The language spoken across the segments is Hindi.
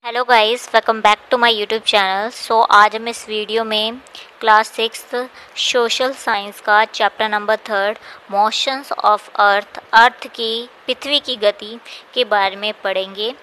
Hello guys, welcome back to my YouTube channel. So आज हम इस वीडियो में क्लास 6 सोशल साइंस का chapter number 3 motions of earth की पृथ्वी की गति के बारे में पढ़ेंगे।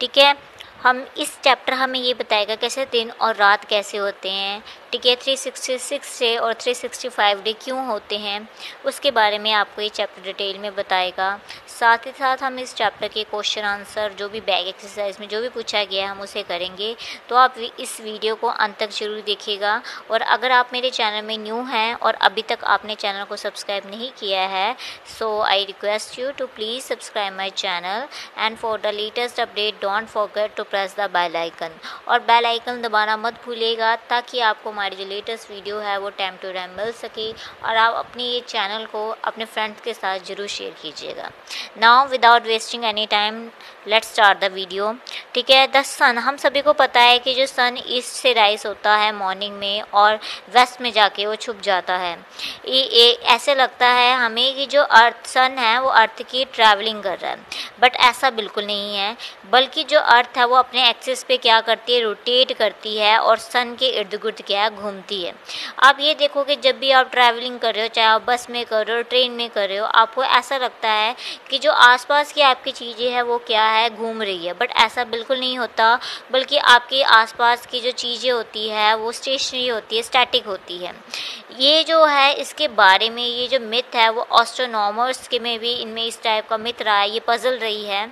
ठीक है, हम इस चैप्टर हमें ये बताएगा कैसे दिन और रात कैसे होते हैं। ठीक है, 366 डे और 365 डे क्यों होते हैं, उसके बारे में आपको ये चैप्टर डिटेल में बताएगा। साथ ही साथ हम इस चैप्टर के क्वेश्चन आंसर जो भी बैग एक्सरसाइज में जो भी पूछा गया है हम उसे करेंगे। तो आप इस वीडियो को अंत तक जरूर देखिएगा। और अगर आप मेरे चैनल में न्यू हैं और अभी तक आपने चैनल को सब्सक्राइब नहीं किया है, so I request you to please subscribe my channel and for the latest update don't forget to press the bell icon. और बेल आइकन दबाना मत भूलिएगा ताकि आपको हमारी जो लेटेस्ट वीडियो है वो टाइम टू टाइम मिल सके। और आप अपने ये चैनल को अपने फ्रेंड्स के साथ ज़रूर शेयर कीजिएगा। Now without wasting any time let's start the video. ठीक है, द सन, हम सभी को पता है कि जो सन ईस्ट से राइज होता है मॉर्निंग में और वेस्ट में जाके वो छुप जाता है। ये ऐसे लगता है हमें कि जो अर्थ सन है वो अर्थ की ट्रैवलिंग कर रहा है, बट ऐसा बिल्कुल नहीं है। बल्कि जो अर्थ है वो अपने एक्सिस पे क्या करती है, रोटेट करती है और सन के इर्द गिर्द क्या है, घूमती है। आप ये देखो कि जब भी आप ट्रैवलिंग कर रहे हो, चाहे आप बस में कर रहे हो, ट्रेन में कर रहे हो, आपको ऐसा लगता है कि जो आसपास की आपकी चीज़ें हैं वो क्या है, घूम रही है, बट ऐसा बिल्कुल नहीं होता। बल्कि आपके आसपास की जो चीज़ें होती है वो स्टेशनरी होती है, स्टैटिक होती है। ये जो है इसके बारे में ये जो मिथ है वो एस्ट्रोनॉमर्स के में भी इनमें इस टाइप का मिथ रहा है, ये पजल रही है।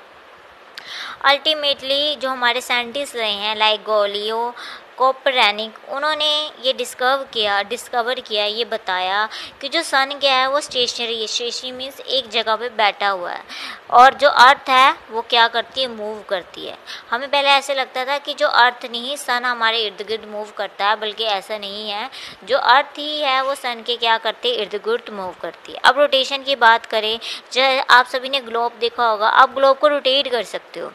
अल्टीमेटली जो हमारे साइंटिस्ट रहे हैं लाइक गैलीलियो, कोपरनिकस, उन्होंने ये डिस्कवर किया, ये बताया कि जो सन क्या है वो स्टेशनरी है। स्टेशनरी मीन्स एक जगह पे बैठा हुआ है और जो अर्थ है वो क्या करती है, मूव करती है। हमें पहले ऐसे लगता था कि जो अर्थ नहीं सन हमारे इर्द गिर्द मूव करता है, बल्कि ऐसा नहीं है। जो अर्थ ही है वो सन के क्या करती है, इर्द गिर्द मूव करती है। अब रोटेशन की बात करें, जैसे आप सभी ने ग्लोब देखा होगा, आप ग्लोब को रोटेट कर सकते हो।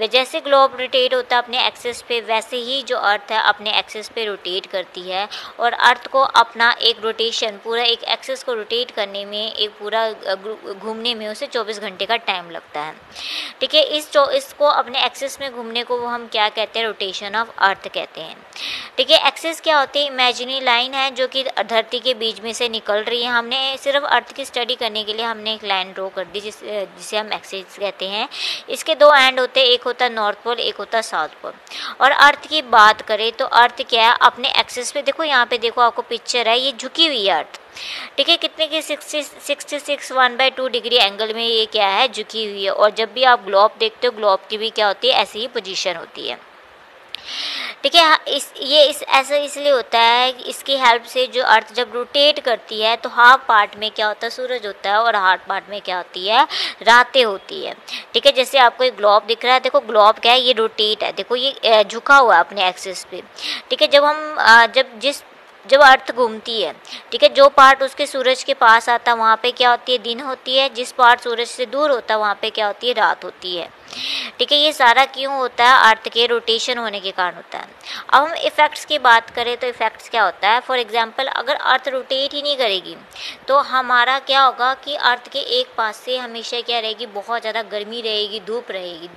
जैसे ग्लोब रोटेट होता है अपने एक्सिस पे, वैसे ही जो अर्थ है अपने एक्सिस पे रोटेट करती है। और अर्थ को अपना एक रोटेशन, पूरा एक एक्सिस को रोटेट करने में, एक पूरा घूमने में उसे 24 घंटे का टाइम लगता है। ठीक है, इसको अपने एक्सिस में घूमने को वो हम क्या कहते हैं, रोटेशन ऑफ अर्थ कहते हैं। ठीक है, एक्सिस क्या होती है, इमेजिनरी लाइन है जो कि धरती के बीच में से निकल रही है। हमने सिर्फ अर्थ की स्टडी करने के लिए हमने एक लाइन ड्रॉ कर दी जिसे हम एक्सिस कहते हैं। इसके दो एंड होते हैं, एक होता है नॉर्थ पोल, एक होता है साउथ पोल। और अर्थ की बात करें तो अर्थ क्या है, अपने एक्सिस पे देखो, यहाँ पे देखो आपको पिक्चर है, ये झुकी हुई है अर्थ। ठीक है, कितने की 66 1/2 डिग्री एंगल में ये क्या है, झुकी हुई है। और जब भी आप ग्लोब देखते हो, ग्लोब की भी क्या होती है, ऐसी ही पोजीशन होती है। ठीक है, ऐसा इसलिए होता है कि इसकी हेल्प से जो अर्थ जब रोटेट करती है तो हाफ पार्ट में क्या होता है, सूरज होता है, और हाफ पार्ट में क्या होती है, रातें होती है। ठीक है, जैसे आपको एक ग्लोब दिख रहा है, देखो ग्लोब क्या है, ये रोटेट है, देखो ये झुका हुआ है अपने एक्सिस पे। ठीक है, जब अर्थ घूमती है, ठीक है, जो पार्ट उसके सूरज के पास आता है वहाँ पे क्या होती है, दिन होती है। जिस पार्ट सूरज से दूर होता है वहाँ पे क्या होती है, रात होती है। ठीक है, ये सारा क्यों होता है, अर्थ के रोटेशन होने के कारण होता है। अब हम इफ़ेक्ट्स की बात करें तो इफ़ेक्ट्स क्या होता है, फॉर एग्जांपल अगर अर्थ रोटेट ही नहीं करेगी तो हमारा क्या होगा कि अर्थ के एक पास से हमेशा क्या रहेगी, बहुत ज़्यादा गर्मी रहेगी, धूप रहेगी।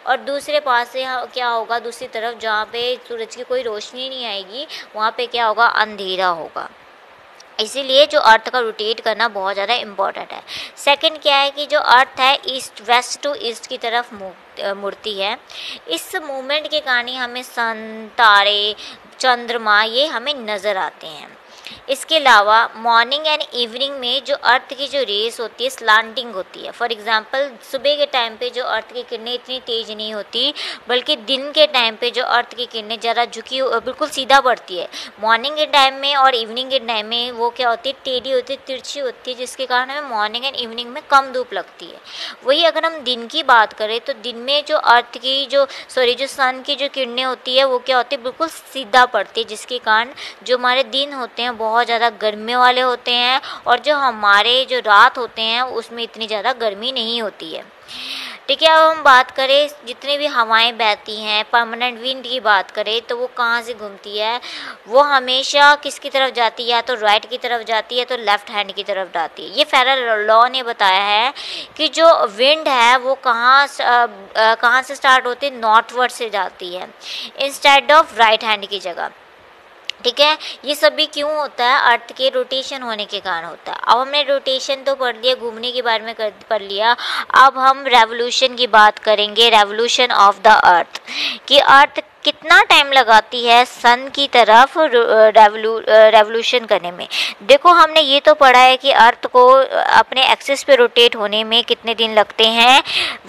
और दूसरे पास से क्या होगा, दूसरी तरफ जहाँ पे सूरज की कोई रोशनी नहीं आएगी वहाँ पे क्या होगा, अंधेरा होगा। इसीलिए जो अर्थ का रोटेट करना बहुत ज़्यादा इम्पॉर्टेंट है। सेकंड क्या है कि जो अर्थ है ईस्ट, वेस्ट टू ईस्ट की तरफ मुड़ती है। इस मूवमेंट के कारण ही हमें सन, तारे, चंद्रमा ये हमें नज़र आते हैं। इसके अलावा मॉर्निंग एंड इवनिंग में जो अर्थ की जो रेस होती है स्लांटिंग होती है। फॉर एग्जांपल सुबह के टाइम पे जो अर्थ की किरणें इतनी तेज नहीं होती, बल्कि दिन के टाइम पे जो अर्थ की किरणें ज़रा बिल्कुल सीधा पड़ती है। मॉर्निंग के टाइम में और इवनिंग के टाइम में वो क्या होती है, टेढ़ी होती है, तिरछी होती है, जिसके कारण हमें मॉर्निंग एंड इवनिंग में कम धूप लगती है। वही अगर हम दिन की बात करें तो दिन में जो अर्थ की जो सन की जो किरणें होती है वो क्या होती है, बिल्कुल सीधा पड़ती है, जिसके कारण जो हमारे दिन होते हैं बहुत ज़्यादा गर्मी वाले होते हैं और जो हमारे जो रात होते हैं उसमें इतनी ज़्यादा गर्मी नहीं होती है। ठीक है, अब हम बात करें जितनी भी हवाएं बहती हैं, परमानेंट विंड की बात करें तो वो कहाँ से घूमती है, वो हमेशा किसकी तरफ जाती है, या तो राइट की तरफ जाती है तो लेफ्ट हैंड की तरफ जाती है। ये फेरल लॉ ने बताया है कि जो विंड है वो कहाँ से स्टार्ट होती है, नॉर्थवर्ड से जाती है इंस्टेड ऑफ राइट हैंड की जगह। ठीक है, ये सभी क्यों होता है, अर्थ के रोटेशन होने के कारण होता है। अब हमने रोटेशन तो पढ़ लिया, घूमने के बारे में पढ़ लिया। अब हम रेवोल्यूशन की बात करेंगे, रेवोल्यूशन ऑफ द अर्थ, कि अर्थ कितना टाइम लगाती है सन की तरफ रेवोल्यूशन करने में। देखो हमने ये तो पढ़ा है कि अर्थ को अपने एक्सिस पे रोटेट होने में कितने दिन लगते हैं,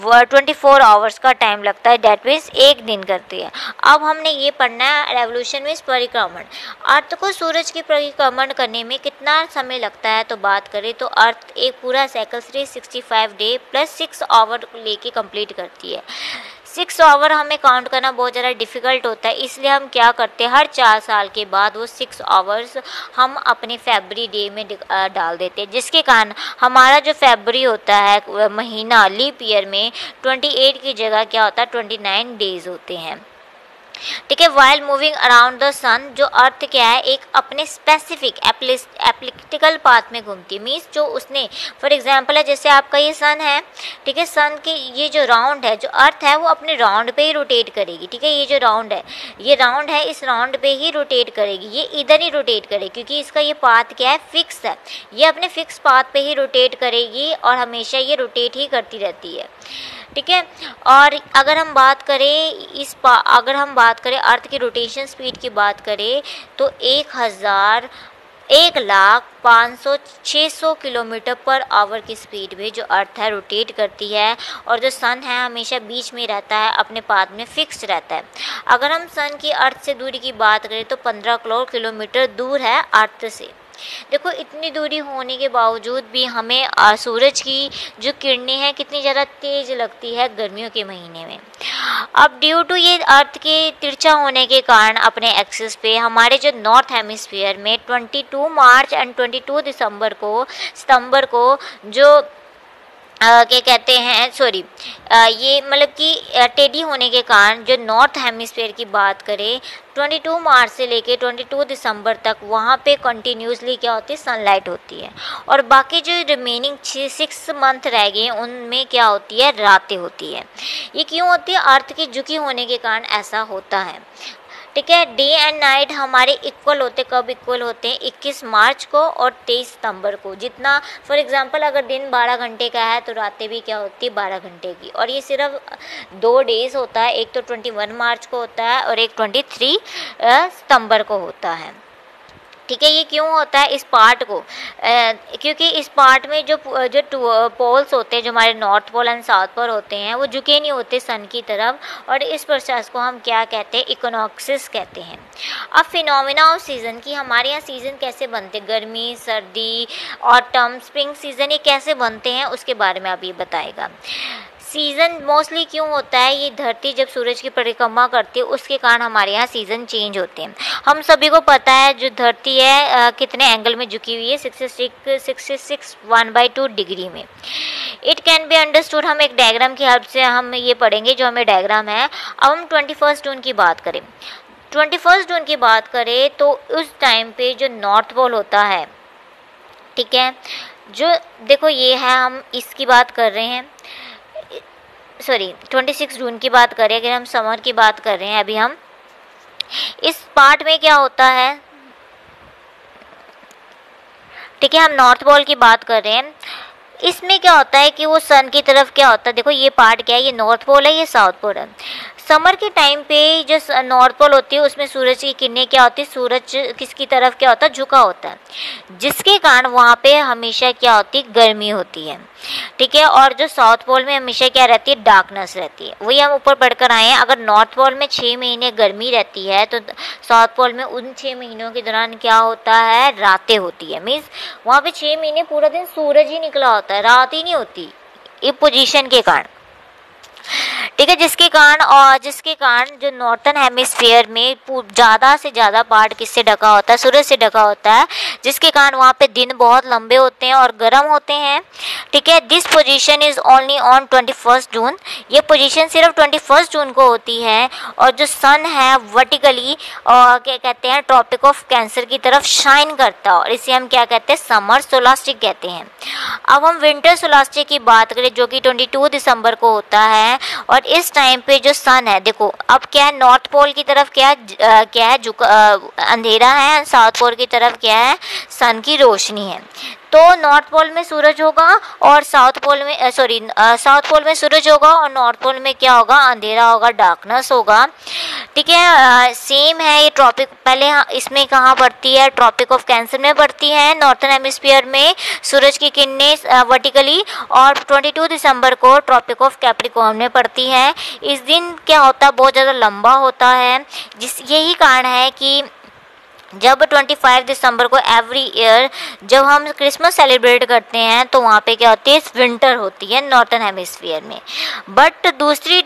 24 आवर्स का टाइम लगता है, डेट मीन्स एक दिन करती है। अब हमने ये पढ़ना है रेवोल्यूशन मीन्स परिक्रमण, अर्थ को सूरज की परिक्रमण करने में कितना समय लगता है। तो बात करें तो अर्थ एक पूरा साइकिल 365 डे प्लस 6 आवर लेके कंप्लीट करती है। 6 आवर हमें काउंट करना बहुत ज़्यादा डिफ़िकल्ट होता है, इसलिए हम क्या करते हैं, हर 4 साल के बाद वो 6 आवर्स हम अपने फरवरी डे में डाल देते हैं, जिसके कारण हमारा जो फरवरी होता है महीना लीप ईयर में 28 की जगह क्या होता है 29 डेज होते हैं। ठीक है, वाइल मूविंग अराउंड द सन, जो अर्थ क्या है एक अपने स्पेसिफिक एप्लिक्टिकल पाथ में घूमती है। मीन्स जो उसने फॉर एग्जांपल है, जैसे आपका ये सन है, ठीक है, सन के ये जो राउंड है, जो अर्थ है वो अपने राउंड पे ही रोटेट करेगी। ठीक है, ये जो राउंड है, ये राउंड है, इस राउंड पे ही रोटेट करेगी, ये इधर ही रोटेट करेगी क्योंकि इसका ये पाथ क्या है फिक्स है, ये अपने फिक्स पाथ पे ही रोटेट करेगी और हमेशा ये रोटेट ही करती रहती है। ठीक है, और अगर हम बात करें अर्थ की रोटेशन स्पीड की बात करें तो 1,05,600 किलोमीटर पर आवर की स्पीड में जो अर्थ है रोटेट करती है, और जो सन है हमेशा बीच में रहता है, अपने पाथ में फिक्स रहता है। अगर हम सन की अर्थ से दूरी की बात करें तो 15 करोड़ किलोमीटर दूर है अर्थ से। देखो इतनी दूरी होने के बावजूद भी हमें सूरज की जो किरणें हैं कितनी ज़्यादा तेज़ लगती है गर्मियों के महीने में। अब ड्यू टू ये अर्थ के तिरछा होने के कारण अपने एक्सिस पे हमारे जो नॉर्थ हेमिस्फीयर में 22 मार्च एंड 22 सितंबर को जो क्या कहते हैं ये मतलब कि टेढ़ी होने के कारण जो नॉर्थ हेमिस्फीयर की बात करें 22 मार्च से लेके 22 दिसंबर तक वहाँ पे कंटिन्यूसली क्या होती है सनलाइट होती है, और बाकी जो रिमेनिंग 6 मंथ रह गए उनमें क्या होती है रातें होती है। ये क्यों होती है, अर्थ की झुकी होने के कारण ऐसा होता है। ठीक है, डे एंड नाइट हमारे इक्वल होते, कब इक्वल होते हैं 21 मार्च को और 23 सितंबर को। जितना फॉर एग्जांपल अगर दिन 12 घंटे का है तो रातें भी क्या होती है 12 घंटे की, और ये सिर्फ 2 डेज़ होता है, एक तो 21 मार्च को होता है और एक 23 सितंबर को होता है। ठीक है, ये क्यों होता है इस पार्ट को, क्योंकि इस पार्ट में जो पोल्स होते हैं जो हमारे North Pole and South Pole होते हैं वो झुके नहीं होते सन की तरफ, और इस प्रोसेस को हम क्या कहते हैं इक्विनॉक्सिस कहते हैं। अब फिनोमिना ऑफ सीज़न की हमारे यहाँ सीज़न कैसे बनते हैं, गर्मी सर्दी ऑटम स्प्रिंग सीज़न ये कैसे बनते हैं उसके बारे में अब ये बताएगा। सीज़न मोस्टली क्यों होता है, ये धरती जब सूरज की परिक्रमा करती है उसके कारण हमारे यहाँ सीज़न चेंज होते हैं। हम सभी को पता है जो धरती है कितने एंगल में झुकी हुई है 66 1/2 डिग्री में। इट कैन बी अंडरस्टूड, हम एक डायग्राम की हेल्प से हम ये पढ़ेंगे जो हमें डायग्राम है। अब हम 21 जून की बात करें, 21 जून की बात करें तो उस टाइम पे जो नॉर्थ पोल होता है, ठीक है, जो देखो ये है हम इसकी बात कर रहे हैं, 26 जून की बात करें, अगर हम समर की बात कर रहे हैं अभी हम इस पार्ट में क्या होता है, ठीक है, हम नॉर्थ पोल की बात कर रहे हैं। इसमें क्या होता है कि वो सन की तरफ क्या होता है, देखो ये पार्ट क्या है, ये नॉर्थ पोल है, ये साउथ पोल है। समर के टाइम पे जो नॉर्थ पोल होती है उसमें सूरज की किरणें क्या होती है, सूरज किसकी तरफ क्या होता है झुका होता है, जिसके कारण वहाँ पे हमेशा क्या होती है गर्मी होती है। ठीक है, और जो साउथ पोल में हमेशा क्या रहती है डार्कनेस रहती है। वही हम ऊपर पढ़कर आए हैं, अगर नॉर्थ पोल में 6 महीने गर्मी रहती है तो साउथ पोल में उन 6 महीनों के दौरान क्या होता है रातें होती है। मीन्स वहाँ पे 6 महीने पूरा दिन सूरज ही निकला होता है, रात ही नहीं होती, ये पोजीशन के कारण। ठीक है, जिसके कारण जो नॉर्थन हेमिस्फीयर में ज़्यादा से ज़्यादा पार्ट किससे ढका होता है, सूरज से ढका होता है, जिसके कारण वहाँ पे दिन बहुत लंबे होते हैं और गर्म होते हैं। ठीक है, this position is only on 21 जून, ये पोजीशन सिर्फ 21 जून को होती है। और जो सन है वर्टिकली क्या कहते हैं, ट्रॉपिक ऑफ कैंसर की तरफ शाइन करता है और इसे हम क्या कहते हैं, समर सोलास्टिक कहते हैं। अब हम विंटर सोलास्टिक की बात करें जो कि 22 दिसंबर को होता है। और इस टाइम पे जो सन है, देखो अब क्या है, नॉर्थ पोल की तरफ क्या है अंधेरा है, साउथ पोल की तरफ क्या है, सन की रोशनी है। तो नॉर्थ पोल में सूरज होगा और साउथ पोल में सूरज होगा और नॉर्थ पोल में क्या होगा, अंधेरा होगा, डार्कनेस होगा। ठीक है, सेम है ये ट्रॉपिक, पहले इसमें कहाँ पड़ती है, ट्रॉपिक ऑफ कैंसर में पड़ती है, नॉर्थन हेमिस्फीयर में सूरज की किरणें वर्टिकली, और 22 दिसंबर को ट्रॉपिक ऑफ कैप्रिकॉर्न में पड़ती है। इस दिन क्या होता है, बहुत ज़्यादा लंबा होता है, यही कारण है कि जब 25 दिसंबर को एवरी ईयर जब हम क्रिसमस सेलिब्रेट करते हैं तो वहाँ पे क्या होती है, विंटर होती है नॉर्थन हेमिस्फीयर में। बट दूसरी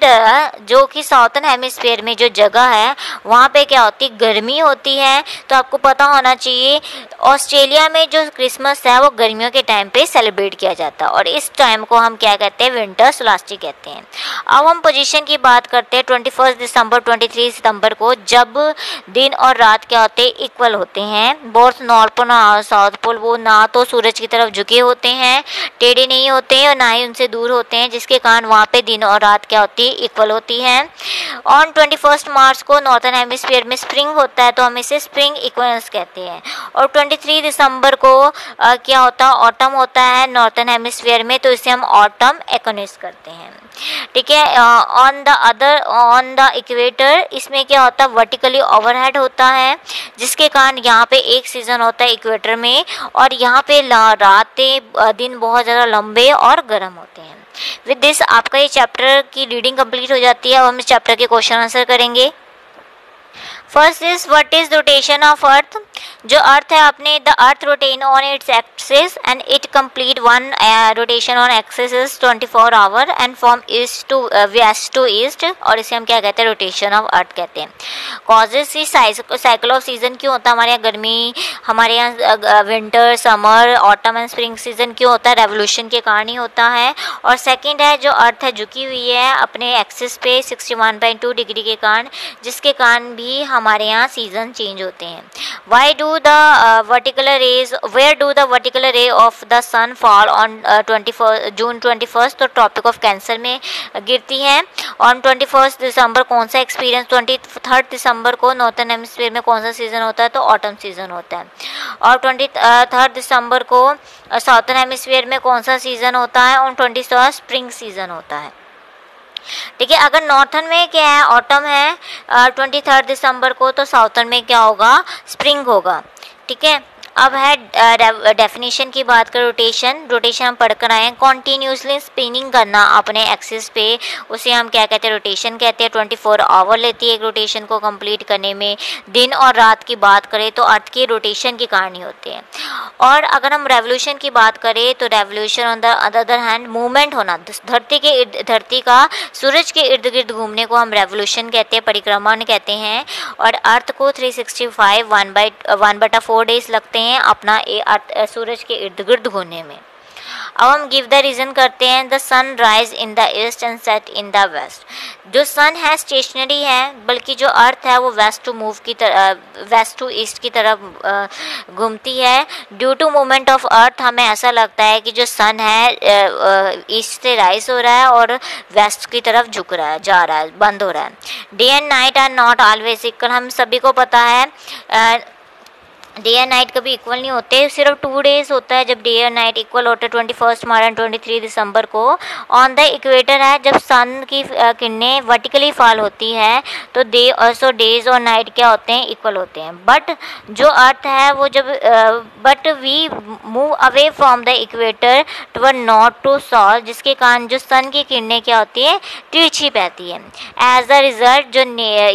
जो कि साउथर्न हेमिस्फीयर में जो जगह है वहाँ पे क्या होती है, गर्मी होती है। तो आपको पता होना चाहिए ऑस्ट्रेलिया में जो क्रिसमस है वो गर्मियों के टाइम पे सेलिब्रेट किया जाता है और इस टाइम को हम क्या कहते हैं, विंटर सोलास्टिक कहते हैं। अब हम पोजीशन की बात करते हैं 21 दिसंबर 23 सितंबर को, जब दिन और रात क्या होते हैं, इक्वल होते हैं। बोथ नॉर्थ पोल और साउथ पोल वो ना तो सूरज की तरफ झुके होते हैं, टेढ़े नहीं होते हैं और ना ही उनसे दूर होते हैं, जिसके कारण वहाँ पे दिन और रात क्या होती है, इक्वल होती है। ऑन 21 मार्च को नॉर्थन हेमिस्फीयर में स्प्रिंग होता है तो हम इसे स्प्रिंग इक्विनोक्स कहते हैं। और 23 दिसंबर को क्या होता है, ऑटम होता है नॉर्थन हेमिस्फीयर में, तो इसे हम ऑटम इक्विनोक्स करते हैं। ठीक है, ऑन द इक्वेटर इसमें क्या होता है, वर्टिकली ओवरहेड होता है, जिसके कारण यहाँ पे एक सीजन होता है इक्वेटर में और यहाँ पे रातें दिन बहुत ज़्यादा लंबे और गर्म होते हैं। विद दिस आपका ये चैप्टर की रीडिंग कंप्लीट हो जाती है और हम इस चैप्टर के क्वेश्चन आंसर करेंगे। First is what is rotation of earth. जो अर्थ है अपने the earth rotate on its axis and it complete one rotation on axis is 24 hour and from east to west to east, और इसे हम क्या कहते हैं, रोटेशन ऑफ अर्थ कहते हैं। कॉजेज की साइकिल ऑफ सीजन क्यों होता है हमारे यहाँ, गर्मी, हमारे यहाँ winter, summer, autumn and spring season क्यों होता है, रेवोल्यूशन के कारण ही होता है। और सेकेंड है जो अर्थ है झुकी हुई है अपने एक्सिस पे 61.2 डिग्री के कारण, जिसके कारण भी हमारे यहाँ सीजन चेंज होते हैं। Where do the vertical ray of the sun fall on June 21st, तो ट्रॉपिक ऑफ कैंसर में गिरती है। ऑन 21 दिसंबर कौन सा एक्सपीरियंस, 23 दिसंबर को नॉर्थन हेमिस्फीयर में कौन सा सीजन होता है, तो ऑटम सीजन होता है। और 23 दिसंबर को साउथर्न हेमिस्फीयर में कौन सा सीजन होता है, ऑन 21 स्प्रिंग सीजन होता है। ठीक है, अगर नॉर्थन में क्या है, ऑटम है 23 दिसंबर को, तो साउथर्न में क्या होगा, स्प्रिंग होगा। ठीक है, अब है डेफिनेशन की बात कर, रोटेशन हम पढ़कर आए हैं, कॉन्टीन्यूसली स्पिनिंग करना अपने एक्सिस पे, उसे हम क्या कहते हैं, रोटेशन कहते हैं। 24 आवर लेती है एक रोटेशन को कंप्लीट करने में। दिन और रात की बात करें तो अर्थ के रोटेशन के कारण ही होते हैं। और अगर हम रेवोल्यूशन की बात करें तो revolution on the other hand movement होना, धरती का सूरज के इर्द गिर्द घूमने को हम रेवोल्यूशन कहते हैं, परिक्रमण कहते हैं। और अर्थ को 365 1/4 डेज लगते हैं अपना सूरज के इर्द गिर्द घूमने में। अब हम गिव द रीज़न करते हैं, the sun rise in the east and set in the west. जो सन है स्टेशनरी है, बल्कि जो अर्थ है वो वेस्ट टू ईस्ट की तरफ घूमती है। Due to movement of earth हमें ऐसा लगता है कि जो सन है ईस्ट से राइज हो रहा है और वेस्ट की तरफ झुक रहा है, जा रहा है, बंद हो रहा है। Day and night are not always equal, हम सभी को पता है डे एंड नाइट कभी इक्वल नहीं होते, सिर्फ 2 डेज होता है जब डे एंड नाइट इक्वल होते हैं, 21 मार्च एंड 23 दिसंबर को। ऑन द इक्वेटर है जब सन की किरणें वर्टिकली फॉल होती है तो डेज और नाइट क्या होते हैं, इक्वल होते हैं। बट जो अर्थ है वो जब but we move away from the equator toward north to south, जिसके कारण जो सन की किरणें क्या होती है, तिरछी बहती है। एज अ रिजल्ट जो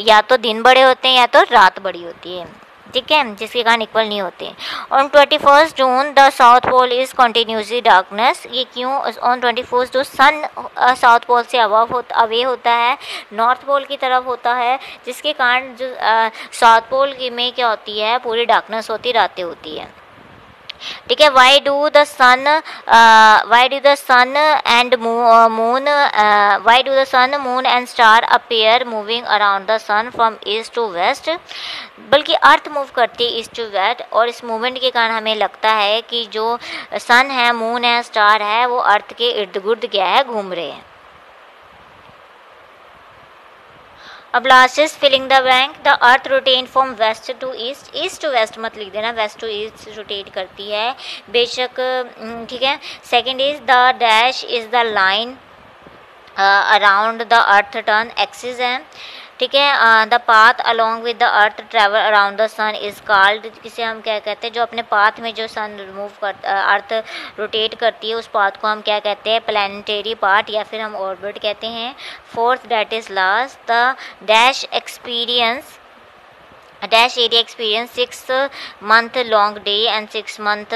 या तो दिन बड़े होते हैं या तो रात बड़ी होती है। ठीक है, जिसके कारण इक्वल नहीं होते। On 21 June the South Pole is continuously darkness, ये क्यों? ऑन 21 जो सन साउथ पोल से अवे होता है, नॉर्थ पोल की तरफ होता है, जिसके कारण जो साउथ पोल में क्या होती है, पूरी डार्कनेस होती, रातें होती है। ठीक है, why do the sun moon and star appear moving around the sun from east to west, बल्कि अर्थ मूव करती है ईस्ट टू वेस्ट, और इस मूवमेंट के कारण हमें लगता है कि जो सन है, मून है, स्टार है, वो अर्थ के इर्द गिर्द क्या है, घूम रहे हैं। अब last is filling the blank, the earth rotate from west to east, east to west मत लिख देना, वेस्ट टू ईस्ट रोटेट करती है बेशक, ठीक है। Second is the dash is the line around the earth turn axis है, ठीक है। The path along with the earth travel around the sun is called, किसे हम क्या कहते हैं, जो अपने पाथ में जो सन मूव कर अर्थ रोटेट करती है, उस पाथ को हम क्या कहते हैं, प्लैनेटरी पाथ, या फिर हम ऑर्बिट कहते हैं। Fourth that is last, the dash area experience 6 month long day and 6 month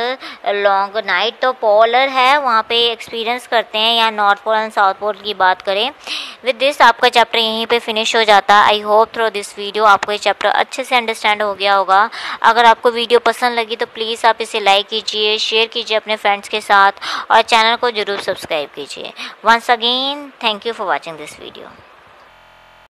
long night, तो पोलर है, वहाँ पे एक्सपीरियंस करते हैं, या North Pole and South Pole की बात करें। विद दिस आपका चैप्टर यहीं पे फिनिश हो जाता। I hope through this video आपको ये चैप्टर अच्छे से अंडरस्टैंड हो गया होगा। अगर आपको वीडियो पसंद लगी तो प्लीज़ आप इसे लाइक कीजिए, शेयर कीजिए अपने फ्रेंड्स के साथ, और चैनल को ज़रूर सब्सक्राइब कीजिए। Once again thank you for watching this video.